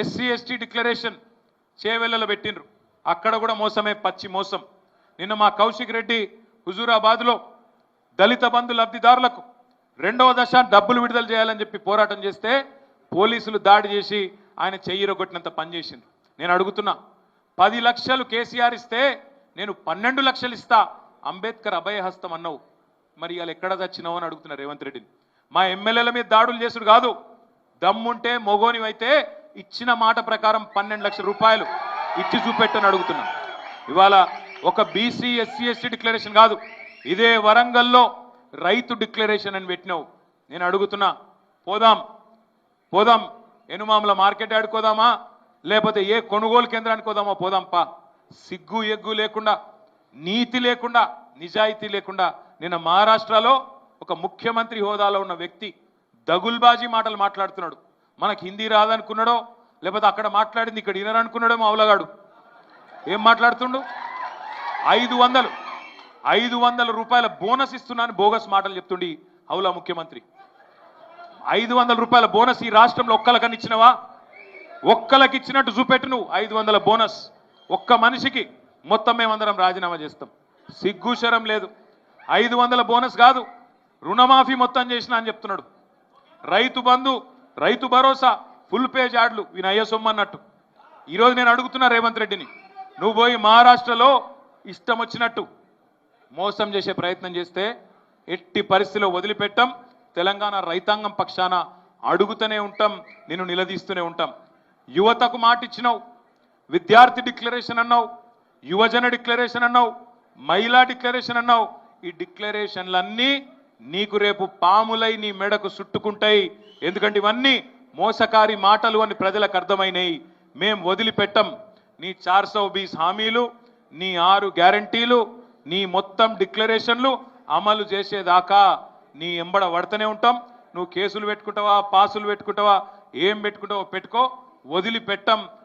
SC ST declaration చేవెళ్ళలో పెట్టిండ్రు, అక్కడ కూడా మోసమే, పచ్చి మోసం. నిన్న మా కౌశిక్ రెడ్డి హుజూరాబాద్లో దళిత బంధు లబ్ధిదారులకు 2వ దశ డబ్బులు విడుదల చేయాలని చెప్పి పోరాటం చేస్తే పోలీసులు దాడి చేసి ఆయన చెయ్యిరగొట్టినంత పనిచేసిండ్రు. నేను అడుగుతున్నా, 10 లక్షలు కేసీఆర్ ఇస్తే నేను 12 లక్షలు ఇస్తా, అంబేద్కర్ అభయహస్తం అన్నావు, మరి ఇవాళ ఎక్కడ చచ్చినావు అని అడుగుతున్నా రేవంత్ రెడ్డిని. మా ఎమ్మెల్యేల మీద దాడులు చేసుడు కాదు, దమ్ముంటే మొగోనివైతే ఇచ్చిన మాట ప్రకారం 12 లక్షల రూపాయలు ఇచ్చి చూపెట్టని అడుగుతున్నా. ఇవాళ ఒక బీసీ ఎస్సీ ఎస్టీ డిక్లరేషన్ కాదు, ఇదే వరంగల్లో రైతు డిక్లరేషన్ అని పెట్టినావు. నేను అడుగుతున్నా, పోదాం ఎనుమాముల మార్కెట్ ఆడుకోదామా, లేకపోతే ఏ కొనుగోలు కేంద్రానికి పోదామా, పోదాంపా. సిగ్గు ఎగ్గు లేకుండా, నీతి లేకుండా, నిజాయితీ లేకుండా నిన్న మహారాష్ట్రలో ఒక ముఖ్యమంత్రి హోదాలో ఉన్న వ్యక్తి దగుల్బాజీ మాటలు మాట్లాడుతున్నాడు. మనకు హిందీ రాదనుకున్నాడో, లేకపోతే అక్కడ మాట్లాడింది ఇక్కడ వినరనుకున్నాడో మా అవులగాడు. ఏం మాట్లాడుతుండు? 500 రూపాయల బోనస్ ఇస్తున్నాను బోగస్ మాటలు చెప్తుండి అవులా ముఖ్యమంత్రి. 500 రూపాయల బోనస్ ఈ రాష్ట్రంలో ఒక్కలకని ఇచ్చినవా? ఒక్కలకి ఇచ్చినట్టు చూపెట్టు నువ్వు. 500 బోనస్ ఒక్క మనిషికి, మొత్తం మేమందరం రాజీనామా చేస్తాం. సిగ్గుశరం లేదు. 500 బోనస్ కాదు, రుణమాఫీ మొత్తం చేసిన అని చెప్తున్నాడు. రైతు బంధు, రైతు భరోసా, ఫుల్ పేజ్ యాడ్లు వినయ్య సొమ్మన్నట్టు. ఈరోజు నేను అడుగుతున్నా రేవంత్ రెడ్డిని, నువ్వు పోయి మహారాష్ట్రలో ఇష్టం వచ్చినట్టు మోసం చేసే ప్రయత్నం చేస్తే ఎట్టి పరిస్థితిలో వదిలిపెట్టాం. తెలంగాణ రైతాంగం పక్షాన అడుగుతూనే ఉంటాం, నిన్ను నిలదీస్తూనే ఉంటాం. యువతకు మాట ఇచ్చినావు, విద్యార్థి డిక్లరేషన్ అన్నావు, యువజన డిక్లరేషన్ అన్నావు, మహిళా డిక్లరేషన్ అన్నావు. ఈ డిక్లరేషన్లన్నీ నీకు రేపు పాములై నీ మెడకు చుట్టుకుంటాయి. ఎందుకంటే ఇవన్నీ మోసకారి మాటలు అని ప్రజలకు అర్థమైనాయి. మేం వదిలిపెట్టం. నీ 420 హామీలు, నీ 6 గ్యారంటీలు, నీ మొత్తం డిక్లరేషన్లు అమలు చేసేదాకా నీ ఎంబడ పడుతూనే ఉంటాం. నువ్వు కేసులు పెట్టుకుంటావా, పాసులు పెట్టుకుంటావా, ఏం పెట్టుకుంటావో పెట్టుకో, వదిలిపెట్టం.